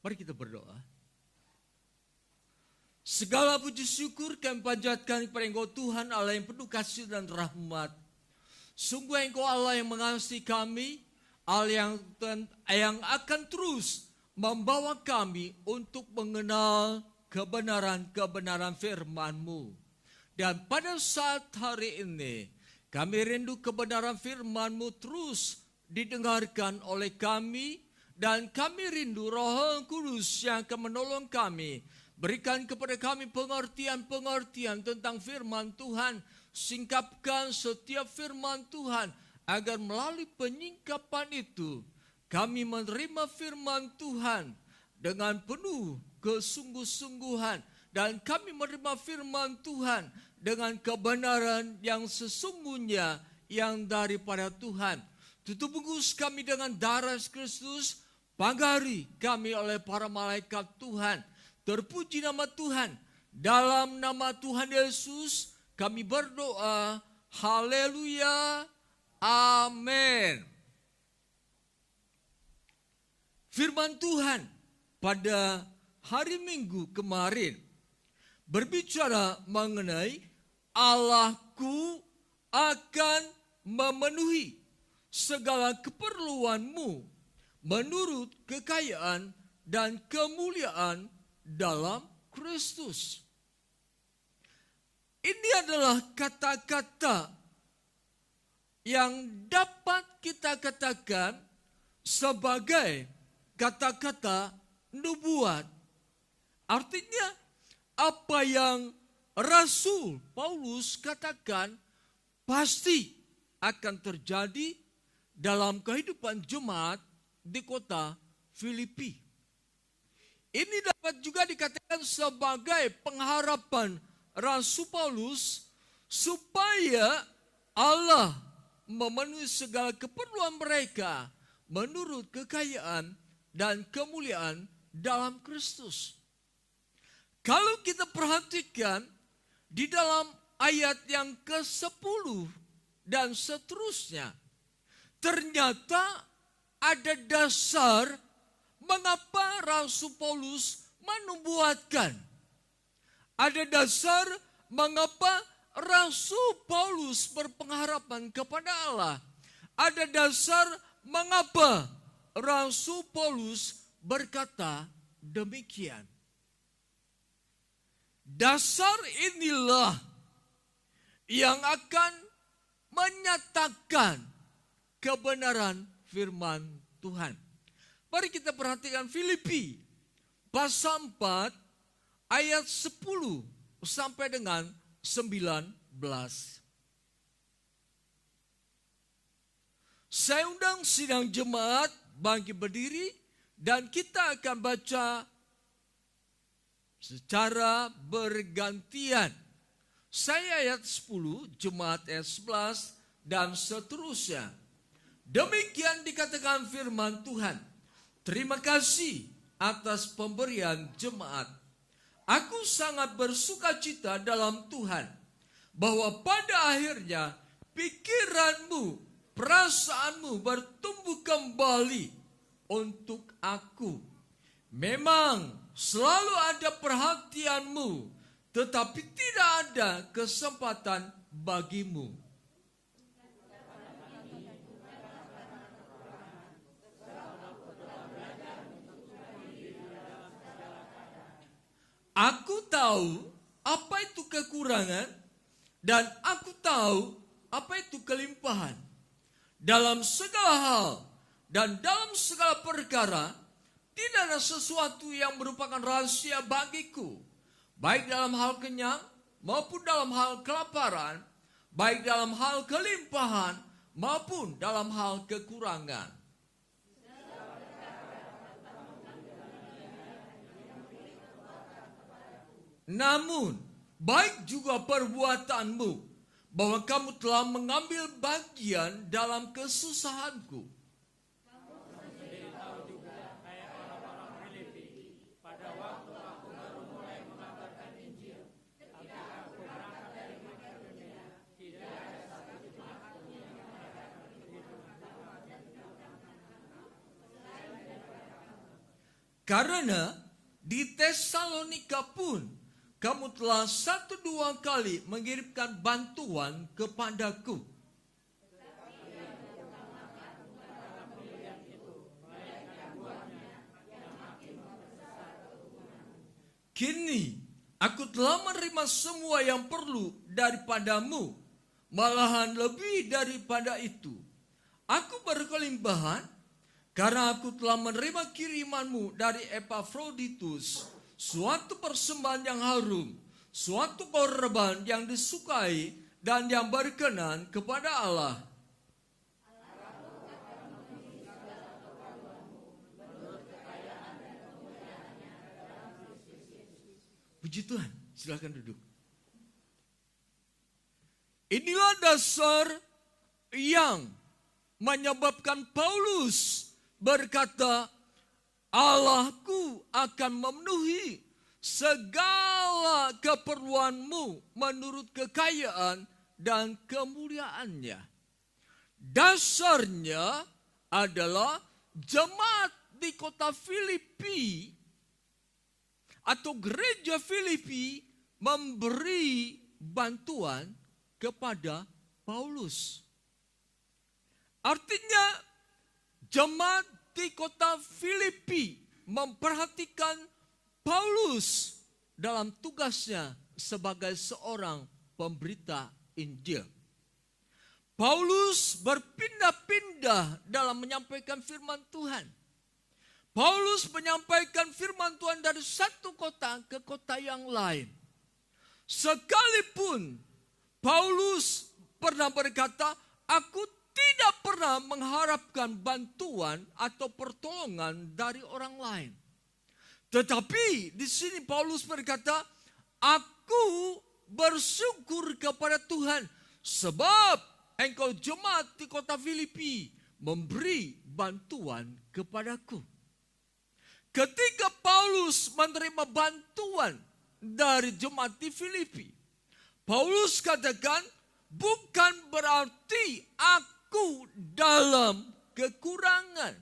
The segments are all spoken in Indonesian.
Mari kita berdoa. Segala puji syukur kami panjatkan kepada Engkau Tuhan Allah yang penuh kasih dan rahmat. Sungguh Engkau Allah yang mengasihi kami, Allah yang akan terus membawa kami untuk mengenal kebenaran-kebenaran firman-Mu. Dan pada saat hari ini, kami rindu kebenaran firman-Mu terus didengarkan oleh kami, dan kami rindu Roh Kudus yang akan menolong kami. Berikan kepada kami pengertian-pengertian tentang firman Tuhan. Singkapkan setiap firman Tuhan agar melalui penyingkapan itu kami menerima firman Tuhan dengan penuh kesungguh-sungguhan. Dan kami menerima firman Tuhan dengan kebenaran yang sesungguhnya yang daripada Tuhan. Tutup bungkus kami dengan darah Kristus. Panggari kami oleh para malaikat Tuhan. Terpuji nama Tuhan. Dalam nama Tuhan Yesus kami berdoa. Haleluya. Amin. Firman Tuhan pada hari Minggu kemarin berbicara mengenai Allahku akan memenuhi segala keperluanmu menurut kekayaan dan kemuliaan dalam Kristus. Ini adalah kata-kata yang dapat kita katakan sebagai kata-kata nubuat. Artinya apa yang Rasul Paulus katakan pasti akan terjadi dalam kehidupan jemaat di kota Filipi. Ini dapat juga dikatakan sebagai pengharapan Rasul Paulus supaya Allah memenuhi segala keperluan mereka menurut kekayaan dan kemuliaan dalam Kristus. Kalau kita perhatikan di dalam ayat yang ke-10 dan seterusnya, ternyata ada dasar mengapa Rasul Paulus menubuatkan. Ada dasar mengapa Rasul Paulus berpengharapan kepada Allah. Ada dasar mengapa Rasul Paulus berkata demikian. Dasar inilah yang akan menyatakan kebenaran firman Tuhan. Mari kita perhatikan Filipi pasal 4 ayat 10 sampai dengan 19. Saya undang sidang jemaat bangkit berdiri dan kita akan baca secara bergantian. Saya ayat 10, jemaat ayat 11 dan seterusnya. Demikian dikatakan firman Tuhan. Terima kasih atas pemberian jemaat. Aku sangat bersukacita dalam Tuhan bahwa pada akhirnya pikiranmu, perasaanmu bertumbuh kembali untuk aku. Memang selalu ada perhatianmu, tetapi tidak ada kesempatan bagimu. Aku tahu apa itu kekurangan dan aku tahu apa itu kelimpahan. Dalam segala hal dan dalam segala perkara tidak ada sesuatu yang merupakan rahasia bagiku. Baik dalam hal kenyang maupun dalam hal kelaparan. Baik dalam hal kelimpahan maupun dalam hal kekurangan. Namun, baik juga perbuatanmu, bahwa kamu telah mengambil bagian dalam kesusahanku. Kamu sendiri tahu juga, kayak orang-orang Filipi, pada waktu aku baru mulai mengabarkan Injil, ketika aku berangkat dari Makedonia, tidak ada satu jemaat pun yang mengadakan begitu. Karena di Tesalonika pun kamu telah 1-2 kali mengirimkan bantuan kepadaku. Kini aku telah menerima semua yang perlu daripadamu, malahan lebih daripada itu. Aku berkelimbahan karena aku telah menerima kirimanmu dari Epafroditus, suatu persembahan yang harum, suatu korban yang disukai dan yang berkenan kepada Allah. Puji Tuhan, silakan duduk. Inilah dasar yang menyebabkan Paulus berkata, Allahku akan memenuhi segala keperluanmu menurut kekayaan dan kemuliaannya. Dasarnya adalah jemaat di kota Filipi atau gereja Filipi memberi bantuan kepada Paulus. Artinya jemaat di kota Filipi memperhatikan Paulus dalam tugasnya sebagai seorang pemberita Injil. Paulus berpindah-pindah dalam menyampaikan firman Tuhan. Paulus menyampaikan firman Tuhan dari satu kota ke kota yang lain. Sekalipun Paulus pernah berkata, aku tidak pernah mengharapkan bantuan atau pertolongan dari orang lain. Tetapi di sini Paulus berkata, aku bersyukur kepada Tuhan sebab engkau jemaat di kota Filipi memberi bantuan kepadaku. Ketika Paulus menerima bantuan dari jemaat di Filipi, Paulus katakan, bukan berarti aku dalam kekurangan.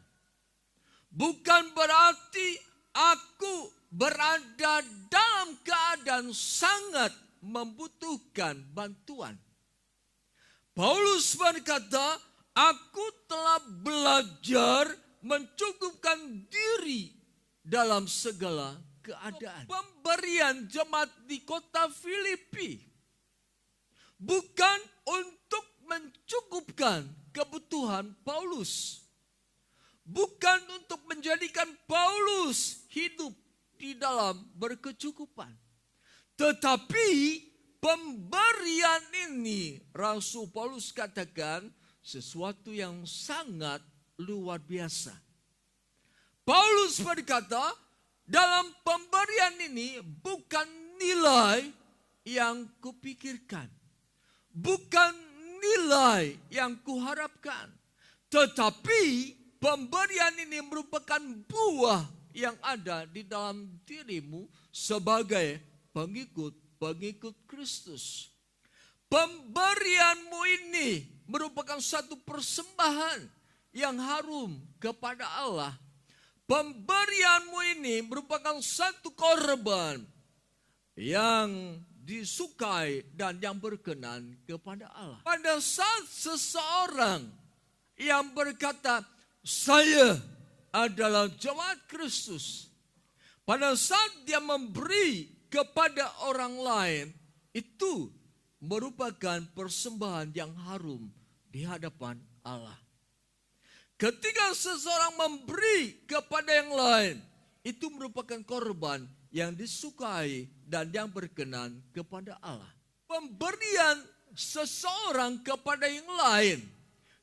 Bukan berarti aku berada dalam keadaan sangat membutuhkan bantuan. Paulus berkata, aku telah belajar mencukupkan diri dalam segala keadaan. Pemberian jemaat di kota Filipi bukan untuk mencukupkan kebutuhan Paulus. Bukan untuk menjadikan Paulus hidup di dalam berkecukupan. Tetapi pemberian ini Rasul Paulus katakan sesuatu yang sangat luar biasa. Paulus berkata, dalam pemberian ini bukan nilai yang kupikirkan. Bukan nilai yang kuharapkan. Tetapi pemberian ini merupakan buah yang ada di dalam dirimu sebagai pengikut Kristus. Pemberianmu ini merupakan satu persembahan yang harum kepada Allah. Pemberianmu ini merupakan satu korban yang disukai dan yang berkenan kepada Allah. Pada saat seseorang yang berkata, saya adalah jemaat Kristus. Pada saat dia memberi kepada orang lain, itu merupakan persembahan yang harum di hadapan Allah. Ketika seseorang memberi kepada yang lain, itu merupakan korban yang disukai dan yang berkenan kepada Allah. Pemberian seseorang kepada yang lain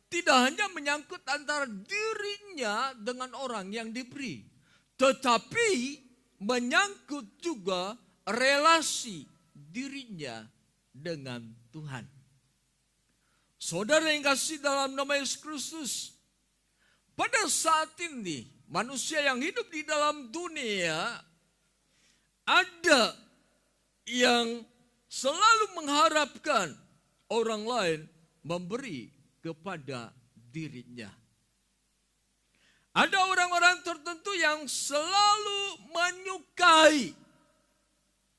tidak hanya menyangkut antara dirinya dengan orang yang diberi, tetapi menyangkut juga relasi dirinya dengan Tuhan. Saudara yang kasih dalam nama Yesus Kristus, pada saat ini manusia yang hidup di dalam dunia ada yang selalu mengharapkan orang lain memberi kepada dirinya. Ada orang-orang tertentu yang selalu menyukai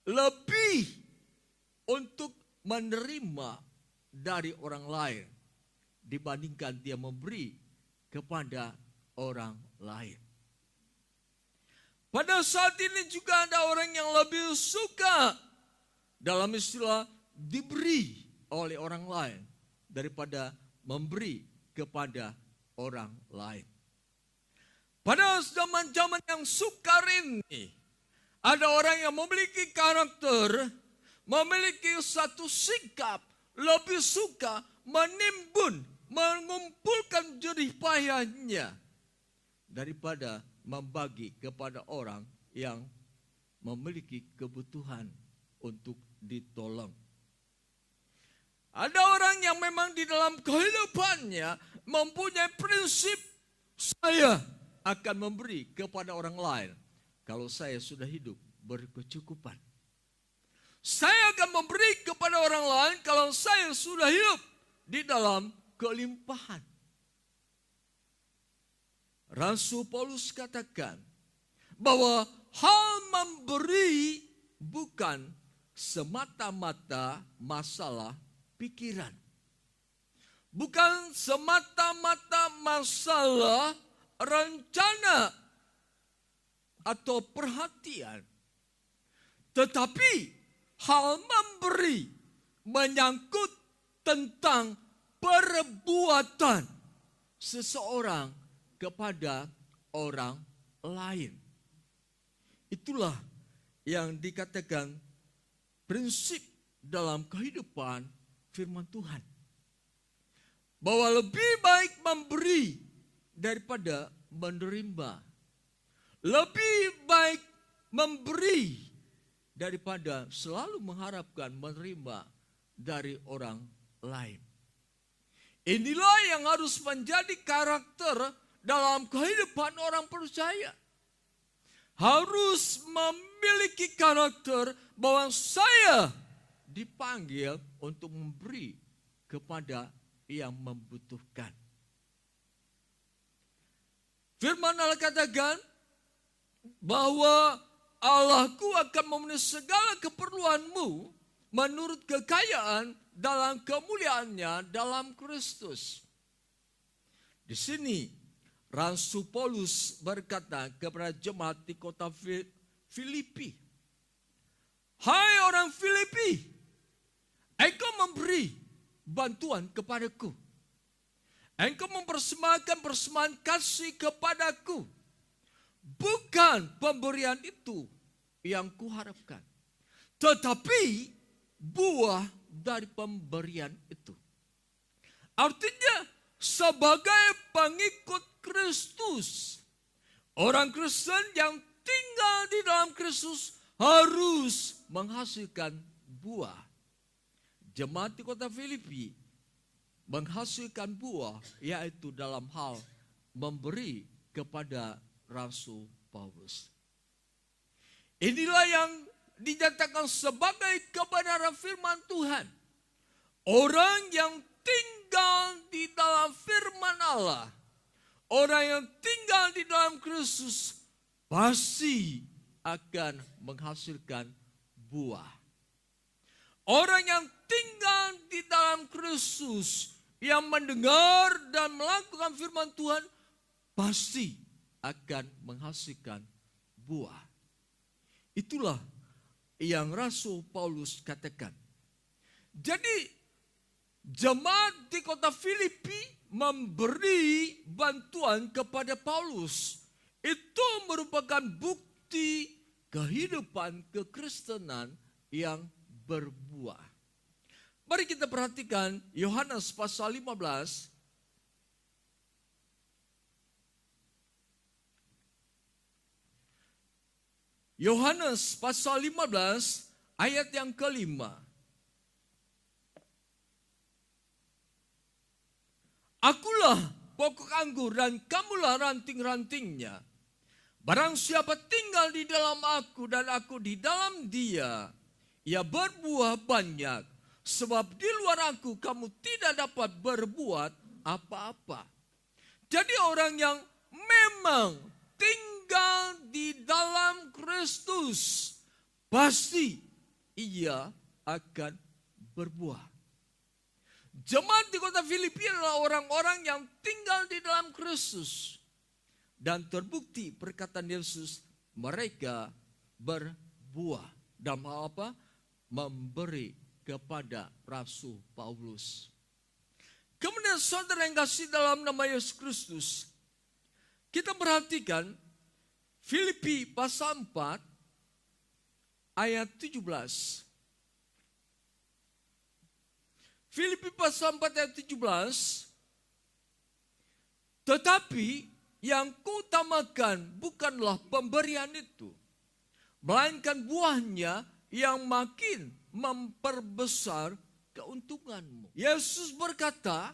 lebih untuk menerima dari orang lain dibandingkan dia memberi kepada orang lain. Pada saat ini juga ada orang yang lebih suka dalam istilah diberi oleh orang lain daripada memberi kepada orang lain. Pada zaman-zaman yang sukar ini, ada orang yang memiliki karakter, memiliki satu sikap, lebih suka menimbun, mengumpulkan jerih payahnya daripada membagi kepada orang yang memiliki kebutuhan untuk ditolong. Ada orang yang memang di dalam kehidupannya mempunyai prinsip, saya akan memberi kepada orang lain kalau saya sudah hidup berkecukupan. Saya akan memberi kepada orang lain kalau saya sudah hidup di dalam kelimpahan. Rasul Paulus katakan bahwa hal memberi bukan semata-mata masalah pikiran. Bukan semata-mata masalah rencana atau perhatian. Tetapi hal memberi menyangkut tentang perbuatan seseorang kepada orang lain. Itulah yang dikatakan prinsip dalam kehidupan firman Tuhan. Bahwa lebih baik memberi daripada menerima. Lebih baik memberi daripada selalu mengharapkan menerima dari orang lain. Inilah yang harus menjadi karakter dalam kehidupan orang percaya. Harus memiliki karakter bahwa saya dipanggil untuk memberi kepada yang membutuhkan. Firman Allah katakan bahwa Allahku akan memenuhi segala keperluanmu menurut kekayaan dalam kemuliaannya dalam Kristus. Di sini Rasul Paulus berkata kepada jemaat di kota Filipi, hai orang Filipi, engkau memberi bantuan kepadaku. Engkau mempersembahkan persembahan kasih kepadaku. Bukan pemberian itu yang kuharapkan, tetapi buah dari pemberian itu. Artinya sebagai pengikut Kristus, orang Kristen yang tinggal di dalam Kristus harus menghasilkan buah. Jemaat di kota Filipi menghasilkan buah, yaitu dalam hal memberi kepada Rasul Paulus. Inilah yang dinyatakan sebagai kebenaran firman Tuhan. Orang yang tinggal di dalam firman Allah, orang yang tinggal di dalam Kristus pasti akan menghasilkan buah. Orang yang tinggal di dalam Kristus, yang mendengar dan melakukan firman Tuhan, pasti akan menghasilkan buah. Itulah yang Rasul Paulus katakan. Jadi jemaat di kota Filipi memberi bantuan kepada Paulus. Itu merupakan bukti kehidupan kekristenan yang berbuah. Mari kita perhatikan Yohanes pasal 15. Yohanes pasal 15 ayat yang kelima. Akulah pokok anggur dan kamulah ranting-rantingnya. Barang siapa tinggal di dalam aku dan aku di dalam dia, ia berbuah banyak. Sebab di luar aku kamu tidak dapat berbuat apa-apa. Jadi orang yang memang tinggal di dalam Kristus, terus, pasti ia akan berbuah. Jemaat di kota Filipi adalah orang-orang yang tinggal di dalam Kristus. Dan terbukti perkataan Yesus, mereka berbuah. Dalam hal apa? Memberi kepada Rasul Paulus. Kemudian saudara yang kasih dalam nama Yesus Kristus, kita perhatikan Filipi pasal 4 ayat 17. Filipi pasal 4 ayat 17. Tetapi yang kuutamakan bukanlah pemberian itu, melainkan buahnya yang makin memperbesar keuntunganmu. Yesus berkata,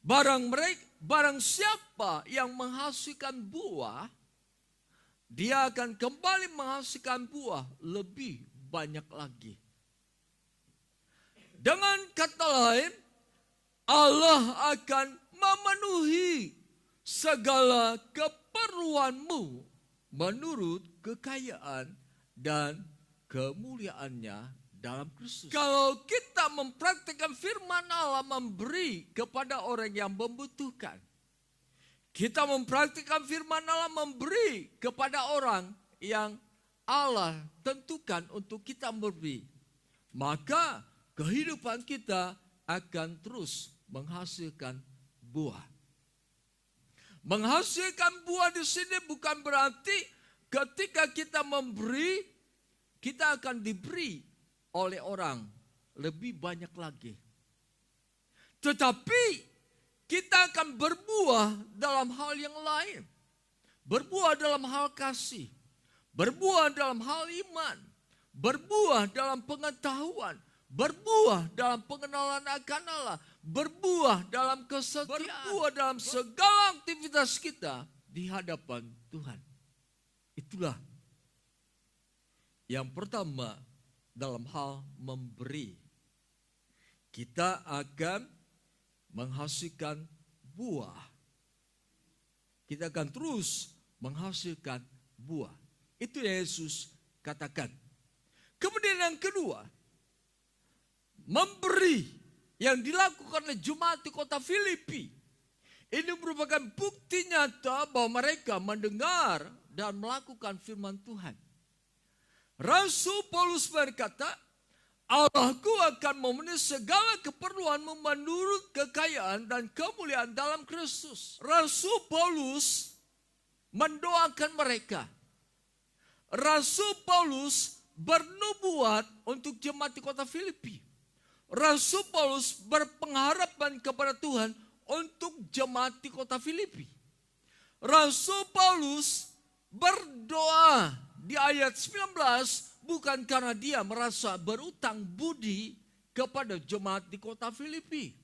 barang siapa yang menghasilkan buah, dia akan kembali menghasilkan buah lebih banyak lagi. Dengan kata lain, Allah akan memenuhi segala keperluanmu menurut kekayaan dan kemuliaannya dalam Kristus. Kalau kita mempraktikkan firman Allah memberi kepada orang yang membutuhkan, kita mempraktikkan firman Allah memberi kepada orang yang Allah tentukan untuk kita memberi, maka kehidupan kita akan terus menghasilkan buah. Menghasilkan buah di sini bukan berarti ketika kita memberi, kita akan diberi oleh orang lebih banyak lagi. Tetapi kita akan berbuah dalam hal yang lain. Berbuah dalam hal kasih. Berbuah dalam hal iman. Berbuah dalam pengetahuan. Berbuah dalam pengenalan akan Allah. Berbuah dalam kesetiaan. Berbuah dalam segala aktivitas kita di hadapan Tuhan. Itulah yang pertama dalam hal memberi. Kita akan menghasilkan buah. Kita akan terus menghasilkan buah. Itu yang Yesus katakan. Kemudian yang kedua, memberi yang dilakukan oleh jemaat di kota Filipi. Ini merupakan bukti nyata bahwa mereka mendengar dan melakukan firman Tuhan. Rasul Paulus berkata, Allahku akan memenuhi segala keperluanmu menurut kekayaan dan kemuliaan dalam Kristus. Rasul Paulus mendoakan mereka. Rasul Paulus bernubuat untuk jemaat di kota Filipi. Rasul Paulus berpengharapan kepada Tuhan untuk jemaat di kota Filipi. Rasul Paulus berdoa di ayat 19 bukan karena dia merasa berutang budi kepada jemaat di kota Filipi.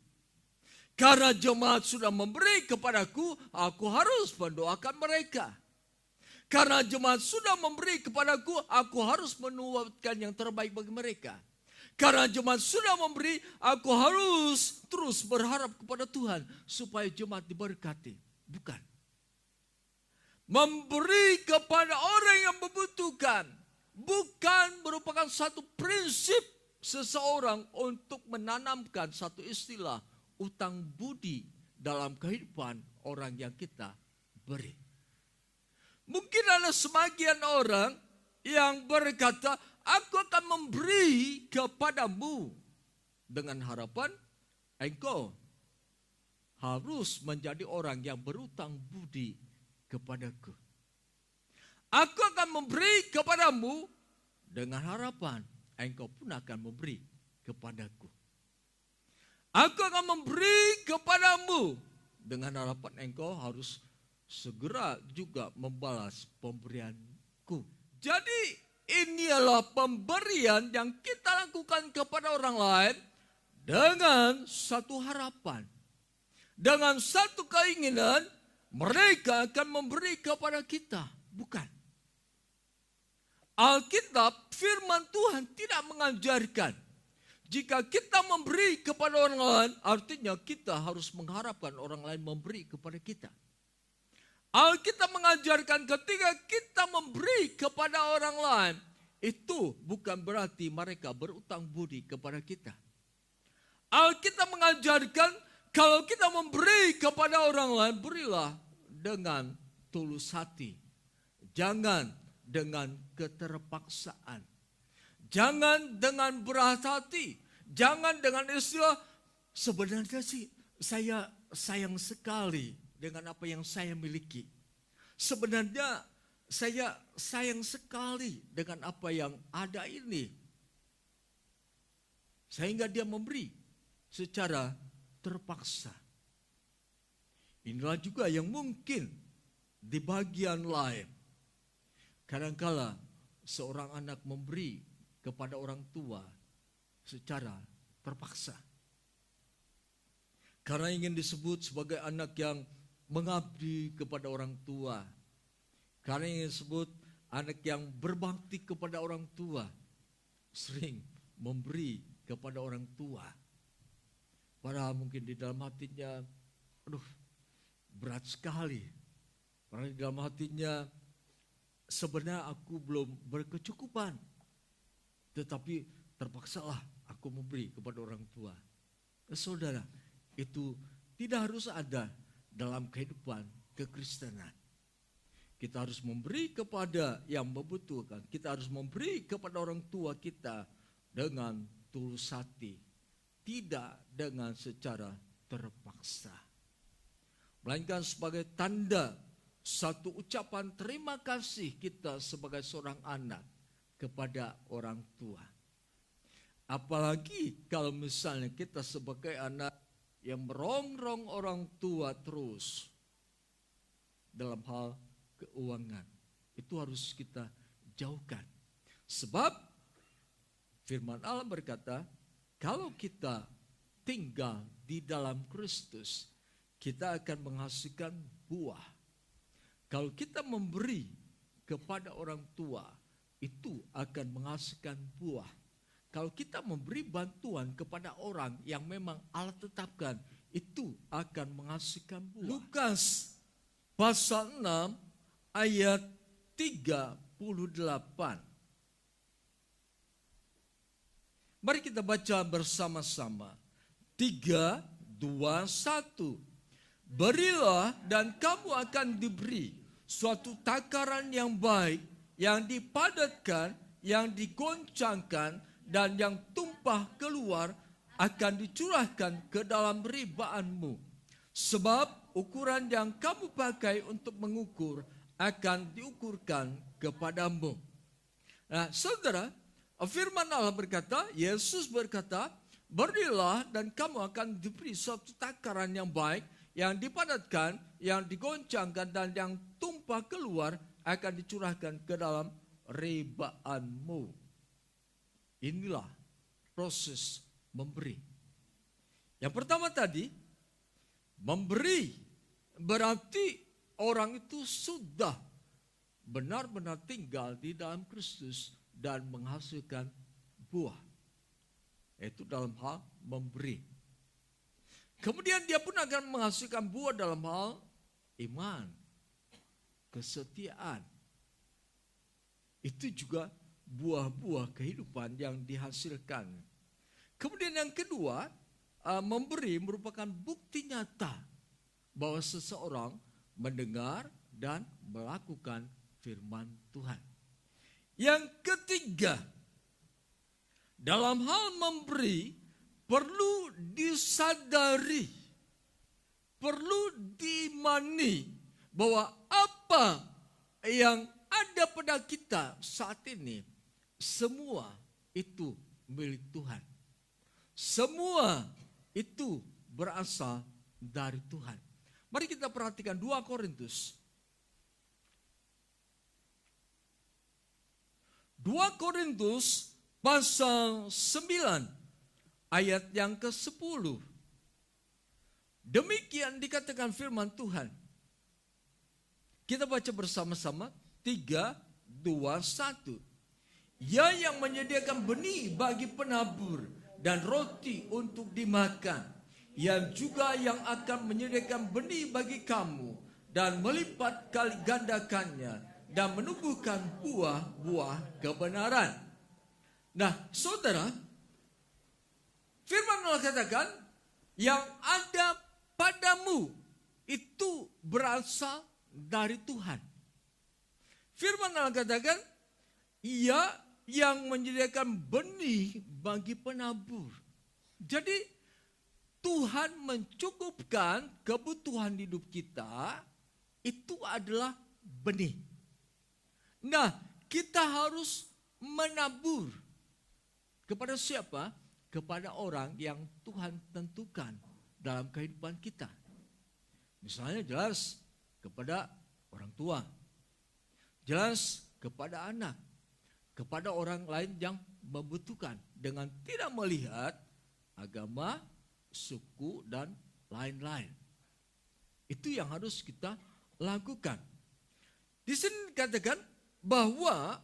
Karena jemaat sudah memberi kepadaku, aku harus mendoakan mereka. Karena jemaat sudah memberi kepadaku, aku harus menubuatkan yang terbaik bagi mereka. Karena jemaat sudah memberi, aku harus terus berharap kepada Tuhan supaya jemaat diberkati. Bukan. Memberi kepada orang yang membutuhkan bukan merupakan satu prinsip seseorang untuk menanamkan satu istilah utang budi dalam kehidupan orang yang kita beri. Mungkin ada sebagian orang yang berkata, aku akan memberi kepadamu dengan harapan engkau harus menjadi orang yang berutang budi kepadaku. Aku akan memberi kepadamu dengan harapan engkau pun akan memberi kepadaku. Aku akan memberi kepadamu dengan harapan engkau harus segera juga membalas pemberianku. Jadi ini adalah pemberian yang kita lakukan kepada orang lain dengan satu harapan. Dengan satu keinginan mereka akan memberi kepada kita. Bukan. Alkitab firman Tuhan tidak mengajarkan jika kita memberi kepada orang lain artinya kita harus mengharapkan orang lain memberi kepada kita. Alkitab mengajarkan ketika kita memberi kepada orang lain, itu bukan berarti mereka berutang budi kepada kita. Alkitab mengajarkan kalau kita memberi kepada orang lain, berilah dengan tulus hati. Jangan dengan keterpaksaan. Jangan dengan berat hati. Jangan dengan istilah, sebenarnya sih saya sayang sekali dengan apa yang saya miliki. Sebenarnya saya sayang sekali dengan apa yang ada ini. Sehingga dia memberi secara terpaksa. Inilah juga yang mungkin di bagian lain. Kadangkala seorang anak memberi kepada orang tua secara terpaksa. Karena ingin disebut sebagai anak yang mengabdi kepada orang tua. Karena ingin disebut anak yang berbakti kepada orang tua. Sering memberi kepada orang tua. Padahal mungkin di dalam hatinya, berat sekali. Padahal di dalam hatinya, sebenarnya aku belum berkecukupan. Tetapi terpaksalah aku memberi kepada orang tua. Saudara, itu tidak harus ada dalam kehidupan kekristenan. Kita harus memberi kepada yang membutuhkan. Kita harus memberi kepada orang tua kita dengan tulus hati. Tidak dengan secara terpaksa. Melainkan sebagai tanda satu ucapan terima kasih kita sebagai seorang anak kepada orang tua. Apalagi kalau misalnya kita sebagai anak yang merongrong orang tua terus dalam hal keuangan. Itu harus kita jauhkan. Sebab firman Allah berkata, kalau kita tinggal di dalam Kristus, kita akan menghasilkan buah. Kalau kita memberi kepada orang tua, itu akan menghasilkan buah. Kalau kita memberi bantuan kepada orang yang memang Allah tetapkan, itu akan menghasilkan buah. Lukas pasal 6 ayat 38. Mari kita baca bersama-sama. 3, 2, 1. Berilah dan kamu akan diberi suatu takaran yang baik, yang dipadatkan, yang digoncangkan, dan yang tumpah keluar akan dicurahkan ke dalam ribaanmu. Sebab ukuran yang kamu pakai untuk mengukur akan diukurkan kepadamu. Nah, saudara, firman Allah berkata, Yesus berkata, berilah dan kamu akan diberi suatu takaran yang baik, yang dipadatkan, yang digoncangkan, dan yang tumpah keluar akan dicurahkan ke dalam ribaanmu. Inilah proses memberi. Yang pertama tadi, memberi berarti orang itu sudah benar-benar tinggal di dalam Kristus dan menghasilkan buah. Itu dalam hal memberi. Kemudian dia pun akan menghasilkan buah dalam hal iman, kesetiaan. Itu juga buah-buah kehidupan yang dihasilkan. Kemudian yang kedua, memberi merupakan bukti nyata bahwa seseorang mendengar dan melakukan firman Tuhan. Yang ketiga, dalam hal memberi perlu disadari, perlu diimani bahwa apa yang ada pada kita saat ini, semua itu milik Tuhan. Semua itu berasal dari Tuhan. Mari kita perhatikan 2 Korintus. 2 Korintus pasal 9 ayat yang ke-10. Demikian dikatakan firman Tuhan. Kita baca bersama-sama. 3, 2, 1. Ia yang menyediakan benih bagi penabur dan roti untuk dimakan. Yang juga yang akan menyediakan benih bagi kamu dan melipat kali gandakannya dan menumbuhkan buah-buah kebenaran. Nah, saudara, firman Allah katakan, yang ada padamu itu berasal dari Tuhan. Firman Allah katakan, Ia yang menyediakan benih bagi penabur. Jadi Tuhan mencukupkan kebutuhan hidup kita, itu adalah benih. Nah, kita harus menabur. Kepada siapa? Kepada orang yang Tuhan tentukan dalam kehidupan kita. Misalnya jelas kepada orang tua, jelas kepada anak, kepada orang lain yang membutuhkan, dengan tidak melihat agama, suku, dan lain-lain. Itu yang harus kita lakukan. Di sini dikatakan bahwa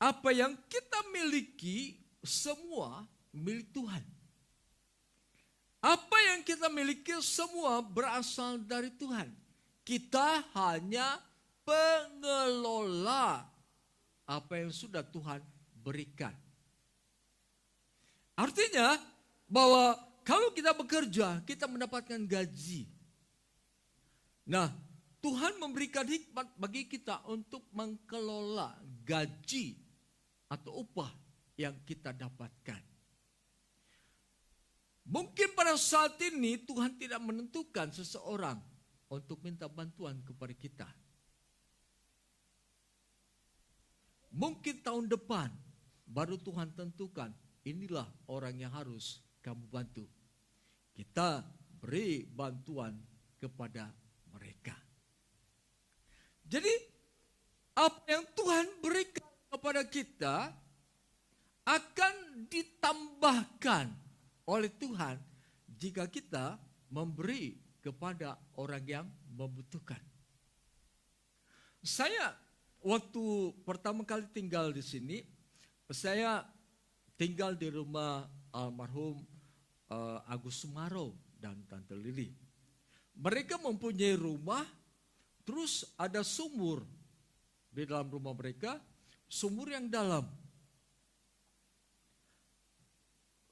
apa yang kita miliki semua milik Tuhan. Apa yang kita miliki semua berasal dari Tuhan. Kita hanya pengelola apa yang sudah Tuhan berikan. Artinya bahwa kalau kita bekerja, kita mendapatkan gaji. Nah, Tuhan memberikan hikmat bagi kita untuk mengelola gaji atau upah yang kita dapatkan. Mungkin pada saat ini Tuhan tidak menentukan seseorang untuk minta bantuan kepada kita. Mungkin tahun depan baru Tuhan tentukan, inilah orang yang harus kamu bantu. Kita beri bantuan kepada mereka. Jadi apa yang Tuhan berikan kepada kita akan ditambahkan oleh Tuhan jika kita memberi kepada orang yang membutuhkan. Saya waktu pertama kali tinggal di sini, saya tinggal di rumah almarhum Agus Sumarro dan Tante Lili. Mereka mempunyai rumah, terus ada sumur di dalam rumah mereka, sumur yang dalam.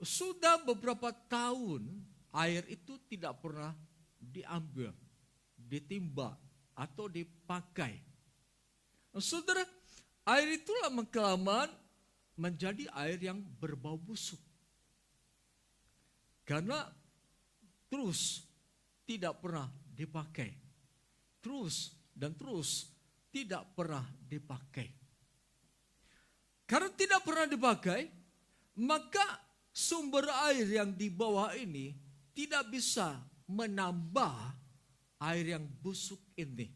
Sudah beberapa tahun air itu tidak pernah diambil, ditimba atau dipakai. Saudara, air itu lama-kelamaan menjadi air yang berbau busuk. Karena terus tidak pernah dipakai. Terus dan terus tidak pernah dipakai. Karena tidak pernah dipakai, maka sumber air yang di bawah ini tidak bisa menambah air yang busuk ini.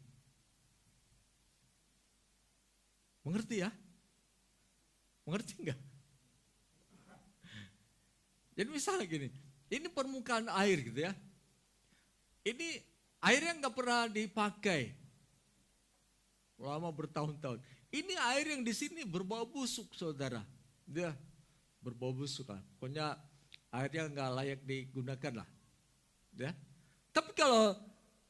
Mengerti ya? Mengerti enggak? Jadi misalnya gini, ini permukaan air gitu ya. Ini air yang gak pernah dipakai lama bertahun-tahun. Ini air yang di sini berbau busuk, saudara. Dia berbau busuk lah. Pokoknya airnya gak layak digunakan lah. Ya. Tapi kalau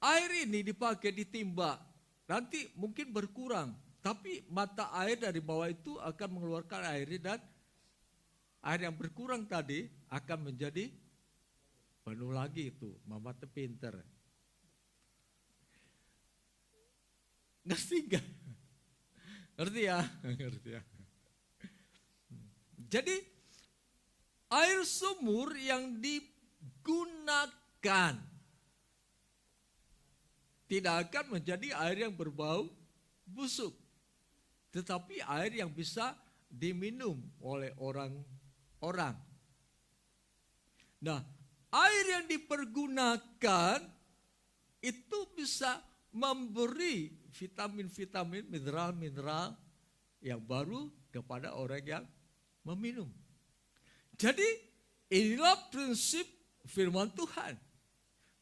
air ini dipakai, ditimba, nanti mungkin berkurang. Tapi mata air dari bawah itu akan mengeluarkan airnya, dan air yang berkurang tadi akan menjadi penuh lagi itu. Mama tuh pinter. Ngerti gak? Ngerti ya? Ngerti ya. Jadi air sumur yang digunakan tidak akan menjadi air yang berbau busuk, tetapi air yang bisa diminum oleh orang-orang. Nah, air yang dipergunakan itu bisa memberi vitamin-vitamin, mineral-mineral yang baru kepada orang yang meminum. Jadi inilah prinsip firman Tuhan.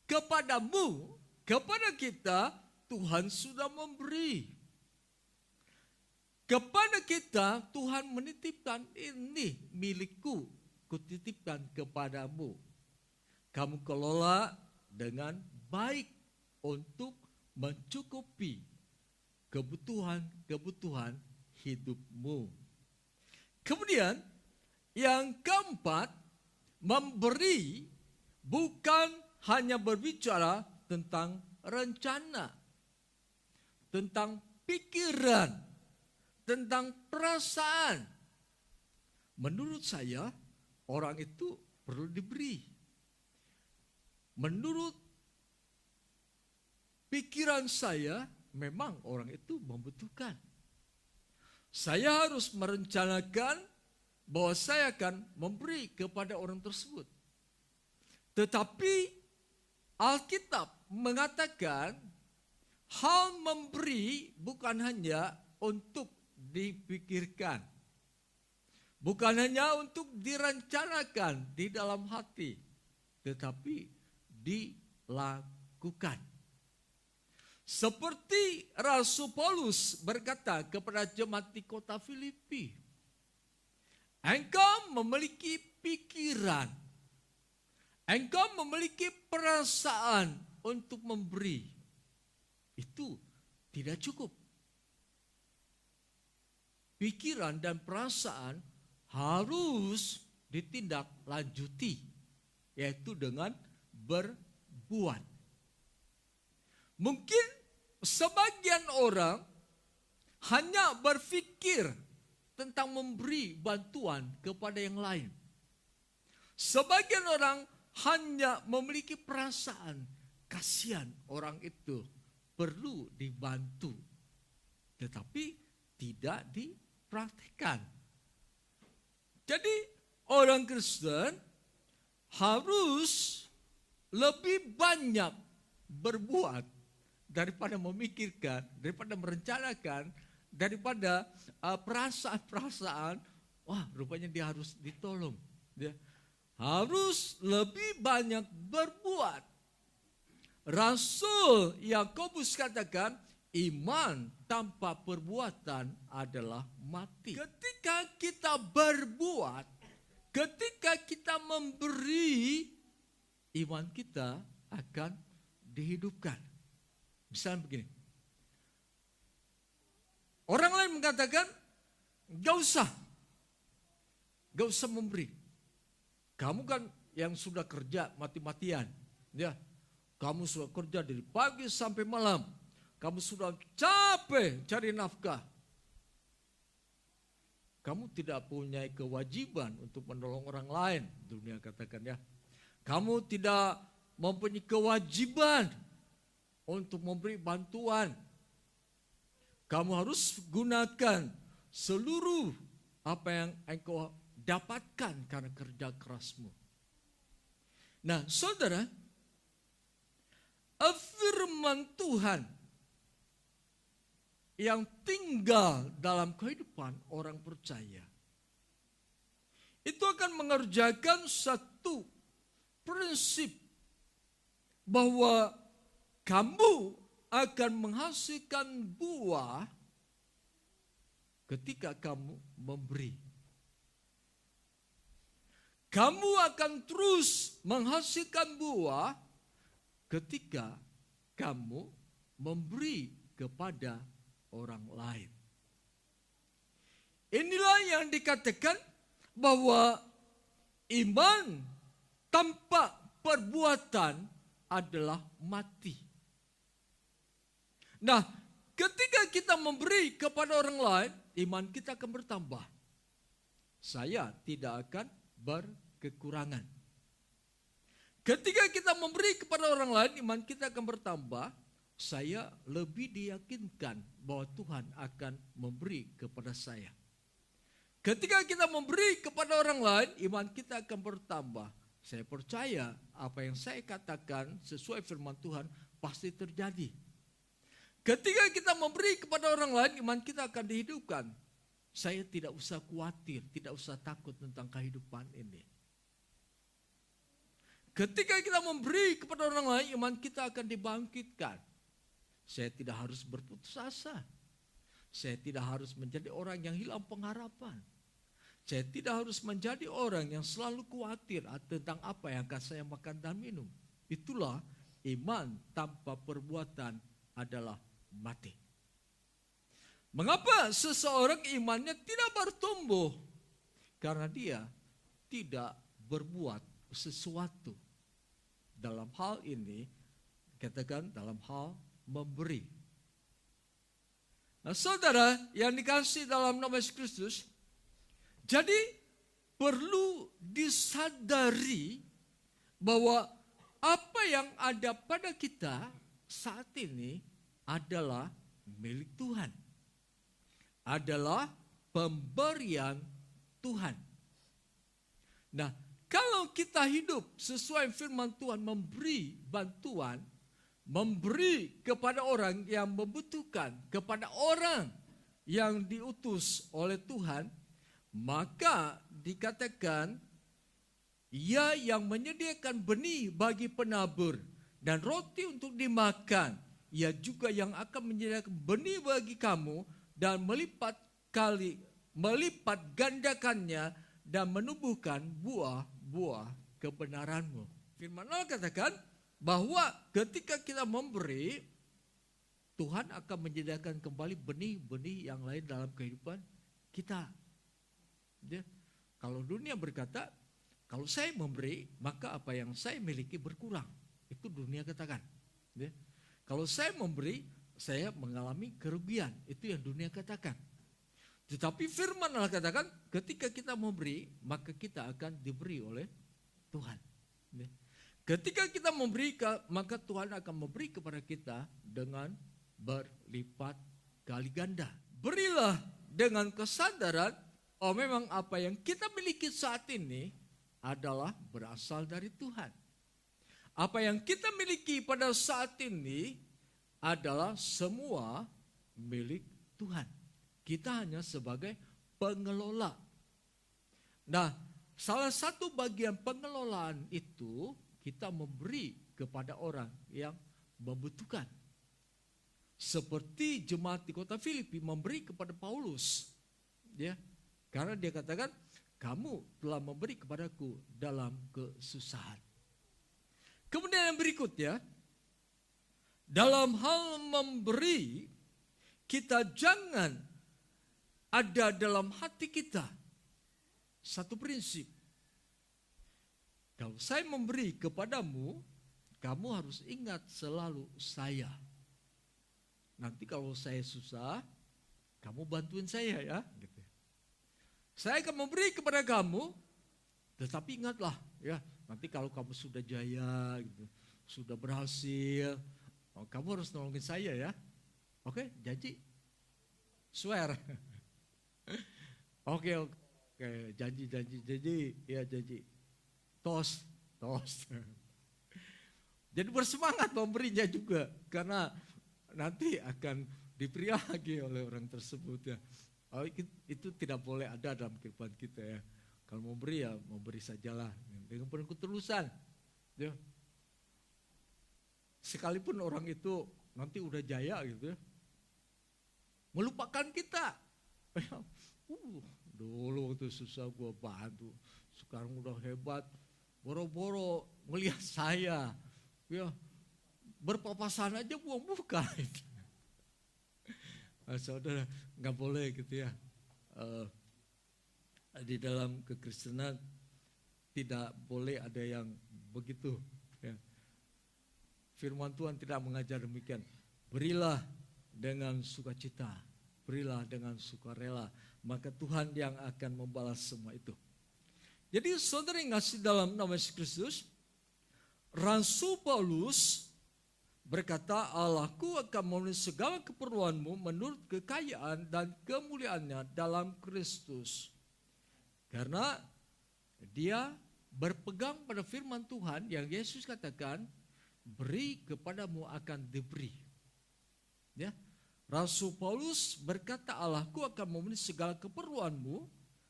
Kepadamu, kepada kita, Tuhan sudah memberi. Kepada kita Tuhan menitipkan, ini milikku, kutitipkan kepadamu. Kamu kelola dengan baik untuk mencukupi kebutuhan hidupmu. Kemudian yang keempat, memberi bukan hanya berbicara tentang rencana, tentang pikiran, tentang perasaan. Menurut saya, orang itu perlu diberi. Menurut pikiran saya, memang orang itu membutuhkan. Saya harus merencanakan bahwa saya akan memberi kepada orang tersebut. Tetapi Alkitab mengatakan hal memberi bukan hanya untuk dipikirkan, bukan hanya untuk direncanakan di dalam hati, tetapi dilakukan. Seperti Rasul Paulus berkata kepada jemaat di kota Filipi, engkau memiliki pikiran, engkau memiliki perasaan untuk memberi. Itu tidak cukup. Pikiran dan perasaan harus ditindaklanjuti, yaitu dengan berbuat. Mungkin sebagian orang hanya berpikir tentang memberi bantuan kepada yang lain. Sebagian orang hanya memiliki perasaan kasihan orang itu perlu dibantu, tetapi tidak dipraktikkan. Jadi orang Kristen harus lebih banyak berbuat daripada memikirkan, daripada merencanakan, daripada perasaan-perasaan, wah rupanya dia harus ditolong. Dia harus lebih banyak berbuat. Rasul Yakobus katakan, iman tanpa perbuatan adalah mati. Ketika kita berbuat, ketika kita memberi, iman kita akan dihidupkan. Misalnya begini, orang lain mengatakan, gak usah memberi. Kamu kan yang sudah kerja mati-matian, ya. Kamu sudah kerja dari pagi sampai malam. Kamu sudah capek cari nafkah. Kamu tidak punya kewajiban untuk menolong orang lain, dunia katakan ya. Kamu tidak mempunyai kewajiban untuk memberi bantuan. Kamu harus gunakan seluruh apa yang engkau dapatkan karena kerja kerasmu. Nah, saudara, firman Tuhan yang tinggal dalam kehidupan orang percaya itu akan mengerjakan satu prinsip bahwa kamu akan menghasilkan buah ketika kamu memberi. Kamu akan terus menghasilkan buah ketika kamu memberi kepada orang lain. Inilah yang dikatakan bahwa iman tanpa perbuatan adalah mati. Nah, ketika kita memberi kepada orang lain, iman kita akan bertambah. Saya tidak akan berkekurangan. Ketika kita memberi kepada orang lain, iman kita akan bertambah. Saya lebih diyakinkan bahwa Tuhan akan memberi kepada saya. Ketika kita memberi kepada orang lain, iman kita akan bertambah. Saya percaya apa yang saya katakan sesuai firman Tuhan pasti terjadi. Ketika kita memberi kepada orang lain, iman kita akan dihidupkan. Saya tidak usah khawatir, tidak usah takut tentang kehidupan ini. Ketika kita memberi kepada orang lain, iman kita akan dibangkitkan. Saya tidak harus berputus asa. Saya tidak harus menjadi orang yang hilang pengharapan. Saya tidak harus menjadi orang yang selalu khawatir tentang apa yang akan saya makan dan minum. Itulah iman tanpa perbuatan adalah mati. Mengapa seseorang imannya tidak bertumbuh? Karena dia tidak berbuat sesuatu. Dalam hal ini, katakan dalam hal memberi. Nah, saudara yang dikasihi dalam nama Yesus Kristus, jadi perlu disadari bahwa apa yang ada pada kita saat ini adalah milik Tuhan. Adalah pemberian Tuhan. Nah, kalau kita hidup sesuai firman Tuhan, memberi bantuan, memberi kepada orang yang membutuhkan, kepada orang yang diutus oleh Tuhan, maka dikatakan ia yang menyediakan benih bagi penabur dan roti untuk dimakan, ia juga yang akan menyediakan benih bagi kamu dan melipat gandakannya dan menumbuhkan buah-buah kebenaranmu. Firman Allah katakan bahwa ketika kita memberi, Tuhan akan menyediakan kembali benih-benih yang lain dalam kehidupan kita. Ya. Kalau dunia berkata, kalau saya memberi, maka apa yang saya miliki berkurang. Itu dunia katakan. Ya. Kalau saya memberi, saya mengalami kerugian. Itu yang dunia katakan. Tetapi firman Allah katakan, ketika kita memberi, maka kita akan diberi oleh Tuhan. Ya. Ketika kita memberi, maka Tuhan akan memberi kepada kita dengan berlipat kali ganda. Berilah dengan kesadaran, oh memang apa yang kita miliki saat ini adalah berasal dari Tuhan. Apa yang kita miliki pada saat ini adalah semua milik Tuhan. Kita hanya sebagai pengelola. Nah, salah satu bagian pengelolaan itu kita memberi kepada orang yang membutuhkan. Seperti jemaat di kota Filipi memberi kepada Paulus. Ya, karena dia katakan, kamu telah memberi kepadaku dalam kesusahan. Kemudian yang berikutnya, dalam hal memberi, kita jangan ada dalam hati kita satu prinsip. Kalau saya memberi kepadamu, kamu harus ingat selalu saya. Nanti kalau saya susah, kamu bantuin saya ya. Gitu. Saya akan memberi kepada kamu, tetapi ingatlah ya, nanti kalau kamu sudah jaya, gitu, sudah berhasil, kamu harus nolongin saya ya. Oke, janji? Swear. Oke, janji, ya janji. Tos. Jadi bersemangat memberinya juga, karena nanti akan diberi lagi oleh orang tersebut ya. Itu tidak boleh ada dalam kehidupan kita ya. Kalau memberi ya memberi sajalah dengan penuh ketulusan. Ya. Sekalipun orang itu nanti udah jaya gitu ya, melupakan kita. Dulu waktu susah gua bantu, sekarang udah hebat, boro-boro ngelihat saya, ya berpapasan aja buang muka. Saudara, nggak boleh gitu ya. Di dalam kekristenan tidak boleh ada yang begitu. Ya. Firman Tuhan tidak mengajar demikian. Berilah dengan sukacita, berilah dengan sukarela, maka Tuhan yang akan membalas semua itu. Jadi saudara yang ngasih dalam nama Yesus Kristus, Rasul Paulus berkata, Allahku akan memenuhi segala keperluanmu menurut kekayaan dan kemuliaannya dalam Kristus. Karena dia berpegang pada firman Tuhan yang Yesus katakan, beri kepadamu akan diberi. Ya, Rasul Paulus berkata, Allahku akan memenuhi segala keperluanmu,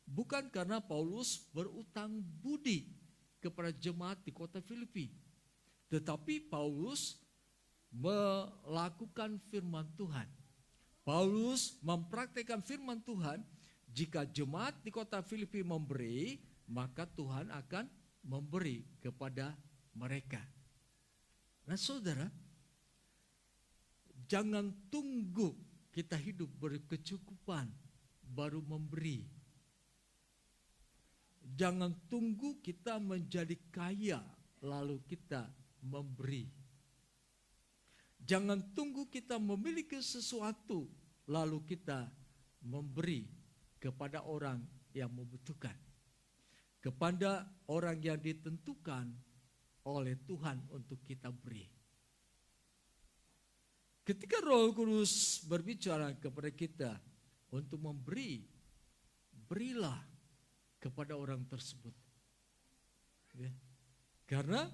bukan karena Paulus berutang budi kepada jemaat di kota Filipi, tetapi Paulus melakukan firman Tuhan. Paulus mempraktikkan firman Tuhan. Jika jemaat di kota Filipi memberi, maka Tuhan akan memberi kepada mereka. Nah saudara, Jangan tunggu kita hidup berkecukupan baru memberi. Jangan tunggu kita menjadi kaya lalu kita memberi. Jangan tunggu kita memiliki sesuatu lalu kita memberi kepada orang yang membutuhkan. Kepada orang yang ditentukan oleh Tuhan untuk kita beri. Ketika Roh Kudus berbicara kepada kita untuk memberi, berilah kepada orang tersebut. Ya. Karena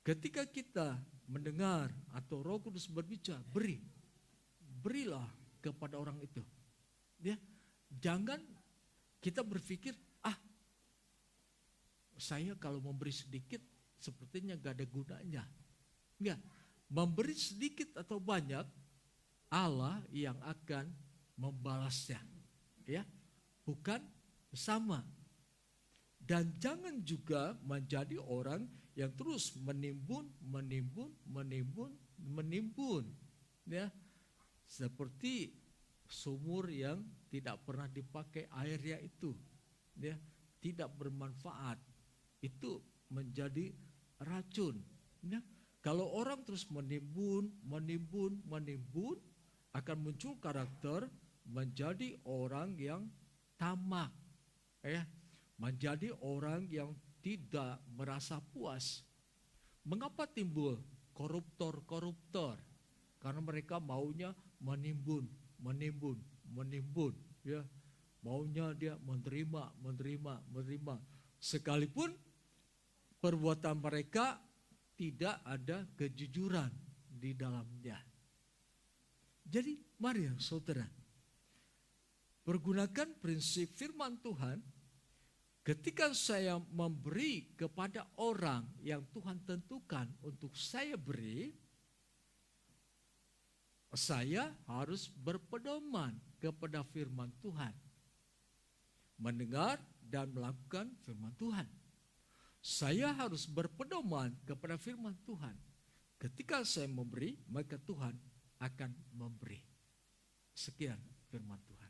ketika kita mendengar atau Roh Kudus berbicara, berilah kepada orang itu. Ya. Jangan kita berpikir, saya kalau memberi sedikit sepertinya gak ada gunanya. Enggak. Memberi sedikit atau banyak, Allah yang akan membalasnya. Ya, bukan sama. Dan jangan juga menjadi orang yang terus menimbun. Ya, seperti sumur yang tidak pernah dipakai airnya itu. Ya, tidak bermanfaat. Itu menjadi racun. Ya. Kalau orang terus menimbun, akan muncul karakter menjadi orang yang tamak, ya, menjadi orang yang tidak merasa puas. Mengapa timbul koruptor? Karena mereka maunya menimbun, ya, maunya dia menerima. Sekalipun perbuatan mereka tidak ada kejujuran di dalamnya. Jadi mari saudara, pergunakan prinsip firman Tuhan. Ketika saya memberi kepada orang yang Tuhan tentukan untuk saya beri, saya harus berpedoman kepada firman Tuhan. Mendengar dan melakukan firman Tuhan. Saya harus berpedoman kepada firman Tuhan. Ketika saya memberi, maka Tuhan akan memberi. Sekian firman Tuhan.